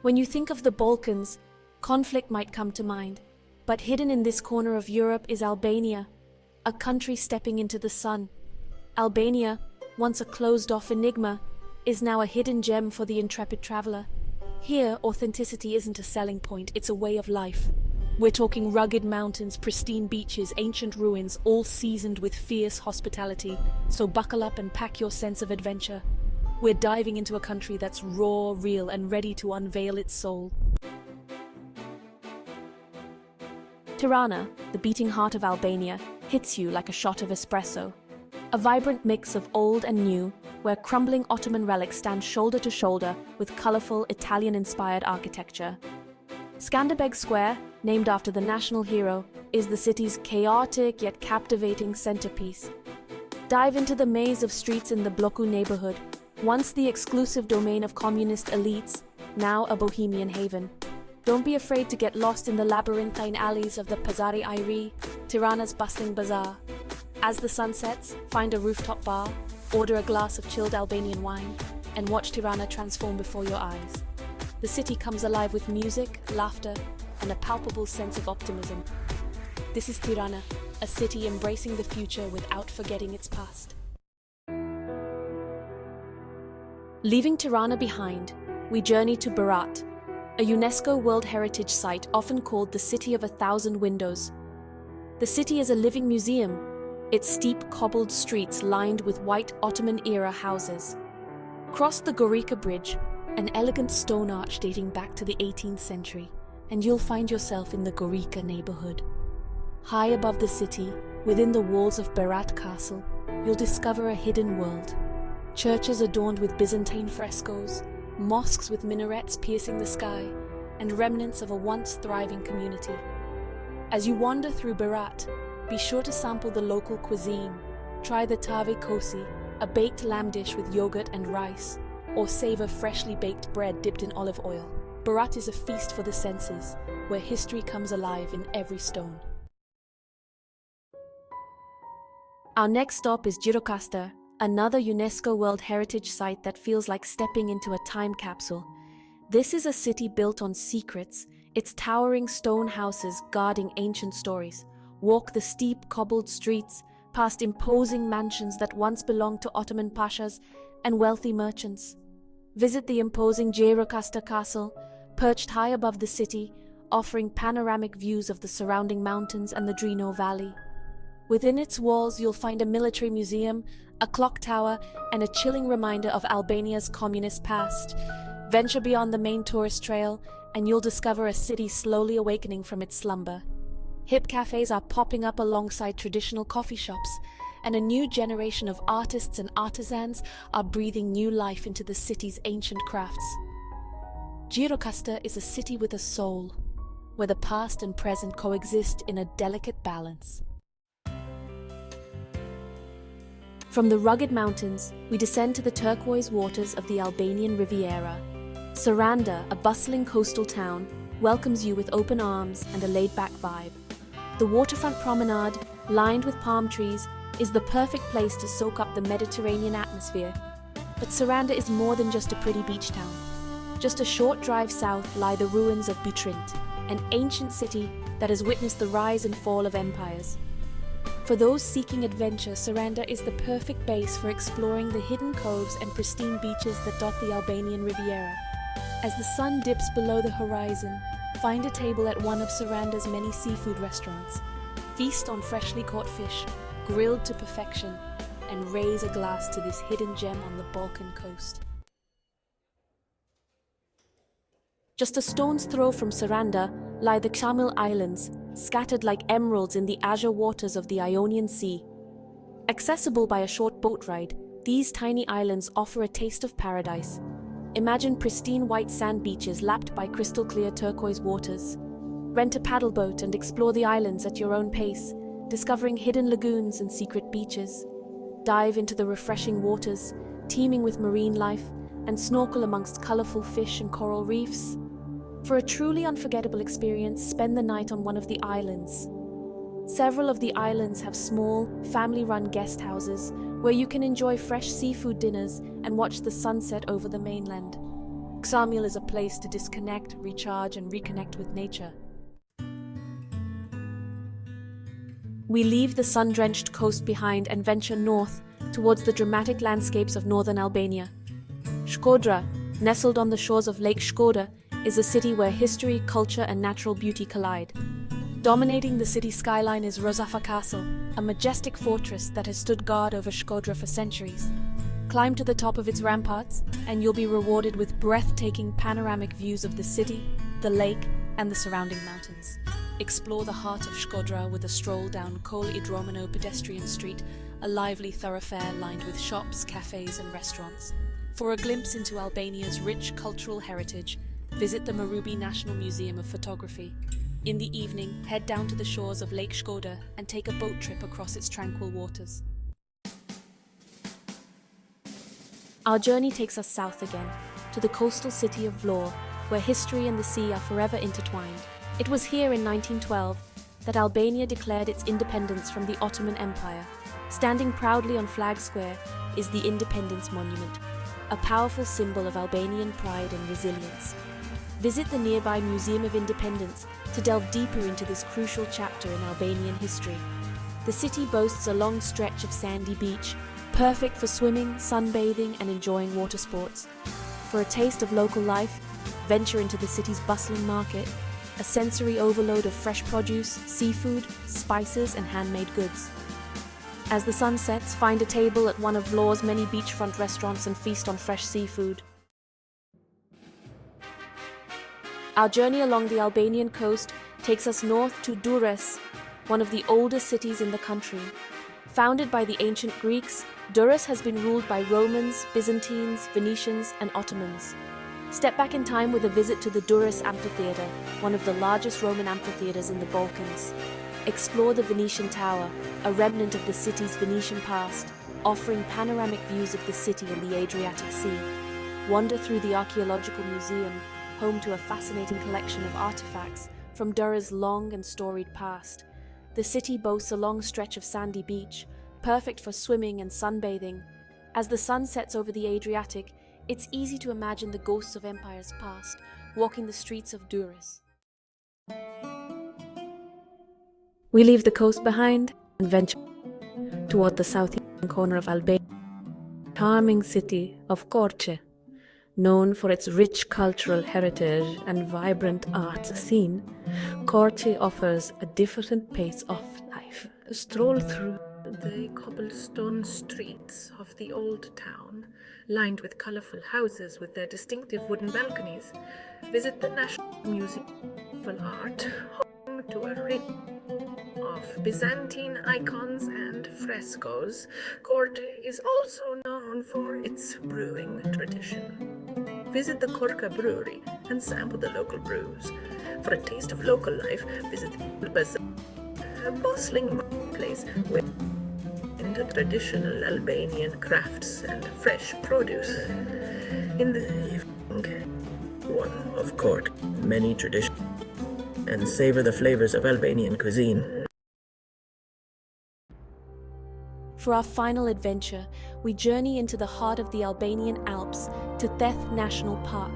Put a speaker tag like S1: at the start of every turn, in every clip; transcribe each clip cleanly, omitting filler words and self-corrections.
S1: When you think of the Balkans, conflict might come to mind, but hidden in this corner of Europe is Albania, a country stepping into the sun. Albania, once a closed-off enigma, is now a hidden gem for the intrepid traveler. Here, authenticity isn't a selling point, it's a way of life. We're talking rugged mountains, pristine beaches, ancient ruins, all seasoned with fierce hospitality. So buckle up and pack your sense of adventure. We're diving into a country that's raw, real, and ready to unveil its soul. Tirana, the beating heart of Albania, hits you like a shot of espresso. A vibrant mix of old and new, where crumbling Ottoman relics stand shoulder to shoulder with colorful Italian-inspired architecture. Skanderbeg Square, named after the national hero, is the city's chaotic yet captivating centerpiece. Dive into the maze of streets in the Bloku neighborhood, once the exclusive domain of communist elites, now a bohemian haven. Don't be afraid to get lost in the labyrinthine alleys of the Pazari Airi, Tirana's bustling bazaar. As the sun sets, find a rooftop bar, order a glass of chilled Albanian wine, and watch Tirana transform before your eyes. The city comes alive with music, laughter, and a palpable sense of optimism. This is Tirana, a city embracing the future without forgetting its past. Leaving Tirana behind, we journey to Berat, a UNESCO World Heritage Site often called the City of a Thousand Windows. The city is a living museum, its steep cobbled streets lined with white Ottoman-era houses. Cross the Gorica Bridge, an elegant stone arch dating back to the 18th century, and you'll find yourself in the Gorica neighborhood. High above the city, within the walls of Berat Castle, you'll discover a hidden world. Churches adorned with Byzantine frescoes, mosques with minarets piercing the sky, and remnants of a once thriving community. As you wander through Berat, be sure to sample the local cuisine. Try the tave kosi, a baked lamb dish with yogurt and rice, or savor freshly baked bread dipped in olive oil. Berat is a feast for the senses, where history comes alive in every stone. Our next stop is Gjirokastër, another UNESCO World Heritage Site that feels like stepping into a time capsule. This is a city built on secrets, its towering stone houses guarding ancient stories. Walk the steep cobbled streets, past imposing mansions that once belonged to Ottoman pashas and wealthy merchants. Visit the imposing Gjirokastër Castle, perched high above the city, offering panoramic views of the surrounding mountains and the Drino Valley. Within its walls, you'll find a military museum, a clock tower, and a chilling reminder of Albania's communist past. Venture beyond the main tourist trail, and you'll discover a city slowly awakening from its slumber. Hip cafes are popping up alongside traditional coffee shops, and a new generation of artists and artisans are breathing new life into the city's ancient crafts. Gjirokastër is a city with a soul, where the past and present coexist in a delicate balance. From the rugged mountains, we descend to the turquoise waters of the Albanian Riviera. Saranda, a bustling coastal town, welcomes you with open arms and a laid-back vibe. The waterfront promenade, lined with palm trees, is the perfect place to soak up the Mediterranean atmosphere. But Saranda is more than just a pretty beach town. Just a short drive south lie the ruins of Butrint, an ancient city that has witnessed the rise and fall of empires. For those seeking adventure, Saranda is the perfect base for exploring the hidden coves and pristine beaches that dot the Albanian Riviera. As the sun dips below the horizon, find a table at one of Saranda's many seafood restaurants. Feast on freshly caught fish, grilled to perfection, and raise a glass to this hidden gem on the Balkan coast. Just a stone's throw from Saranda lie the Ksamil Islands, scattered like emeralds in the azure waters of the Ionian Sea. Accessible by a short boat ride, these tiny islands offer a taste of paradise. Imagine pristine white sand beaches lapped by crystal clear turquoise waters. Rent a paddle boat and explore the islands at your own pace, discovering hidden lagoons and secret beaches. Dive into the refreshing waters, teeming with marine life, and snorkel amongst colorful fish and coral reefs. For a truly unforgettable experience, spend the night on one of the islands. Several of the islands have small, family-run guest houses where you can enjoy fresh seafood dinners and watch the sunset over the mainland. Ksamil is a place to disconnect, recharge, and reconnect with nature. We leave the sun-drenched coast behind and venture north towards the dramatic landscapes of northern Albania. Shkodra, nestled on the shores of Lake Shkodër, is a city where history, culture, and natural beauty collide. Dominating the city skyline is Rozafa Castle, a majestic fortress that has stood guard over Shkodra for centuries. Climb to the top of its ramparts, and you'll be rewarded with breathtaking panoramic views of the city, the lake, and the surrounding mountains. Explore the heart of Shkodra with a stroll down Kol Idromano pedestrian street, a lively thoroughfare lined with shops, cafes, and restaurants. For a glimpse into Albania's rich cultural heritage, visit the Marubi National Museum of Photography. In the evening, head down to the shores of Lake Shkodër and take a boat trip across its tranquil waters. Our journey takes us south again, to the coastal city of Vlorë, where history and the sea are forever intertwined. It was here in 1912 that Albania declared its independence from the Ottoman Empire. Standing proudly on Flag Square is the Independence Monument, a powerful symbol of Albanian pride and resilience. Visit the nearby Museum of Independence to delve deeper into this crucial chapter in Albanian history. The city boasts a long stretch of sandy beach, perfect for swimming, sunbathing, and enjoying water sports. For a taste of local life, venture into the city's bustling market, a sensory overload of fresh produce, seafood, spices, and handmade goods. As the sun sets, find a table at one of Vlorë's many beachfront restaurants and feast on fresh seafood. Our journey along the Albanian coast takes us north to Durrës, one of the oldest cities in the country. Founded by the ancient Greeks, Durrës has been ruled by Romans, Byzantines, Venetians, and Ottomans. Step back in time with a visit to the Durrës Amphitheatre, one of the largest Roman amphitheatres in the Balkans. Explore the Venetian Tower, a remnant of the city's Venetian past, offering panoramic views of the city and the Adriatic Sea. Wander through the Archaeological Museum, home to a fascinating collection of artifacts from Durrës' long and storied past. The city boasts a long stretch of sandy beach, perfect for swimming and sunbathing. As the sun sets over the Adriatic, it's easy to imagine the ghosts of empires past walking the streets of Durrës. We leave the coast behind and venture toward the southeastern corner of Albania, charming city of Korçë. Known for its rich cultural heritage and vibrant arts scene, Korçë offers a different pace of life.
S2: Stroll through the cobblestone streets of the old town, lined with colorful houses with their distinctive wooden balconies. Visit the National Museum of Art, home to a range of Byzantine icons and frescoes. Korçë is also known for its brewing tradition. Visit the Korka Brewery and sample the local brews. For a taste of local life, visit the Bazaar, a bustling marketplace with traditional Albanian crafts and fresh produce. In the evening, one of Korçë's many traditions, and savor the flavors of Albanian cuisine.
S1: For our final adventure, we journey into the heart of the Albanian Alps to Theth National Park.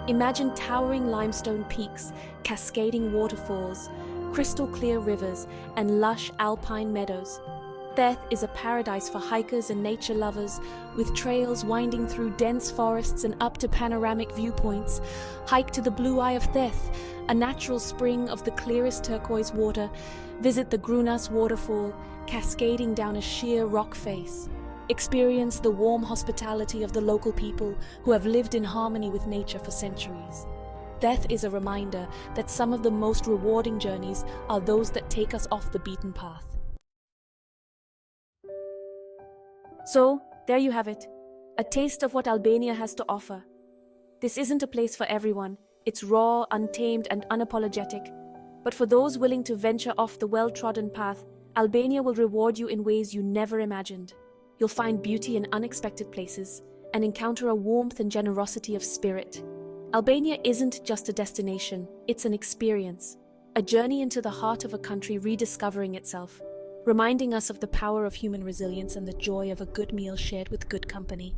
S1: Imagine towering limestone peaks, cascading waterfalls, crystal clear rivers, and lush alpine meadows. Theth is a paradise for hikers and nature lovers, with trails winding through dense forests and up to panoramic viewpoints. Hike to the Blue Eye of Theth, a natural spring of the clearest turquoise water. Visit the Grunas waterfall, cascading down a sheer rock face. Experience the warm hospitality of the local people who have lived in harmony with nature for centuries. Theth is a reminder that some of the most rewarding journeys are those that take us off the beaten path. So, there you have it, a taste of what Albania has to offer. This isn't a place for everyone. It's raw, untamed, and unapologetic. But for those willing to venture off the well-trodden path, Albania will reward you in ways you never imagined. You'll find beauty in unexpected places and encounter a warmth and generosity of spirit. Albania isn't just a destination, it's an experience, a journey into the heart of a country rediscovering itself, reminding us of the power of human resilience and the joy of a good meal shared with good company.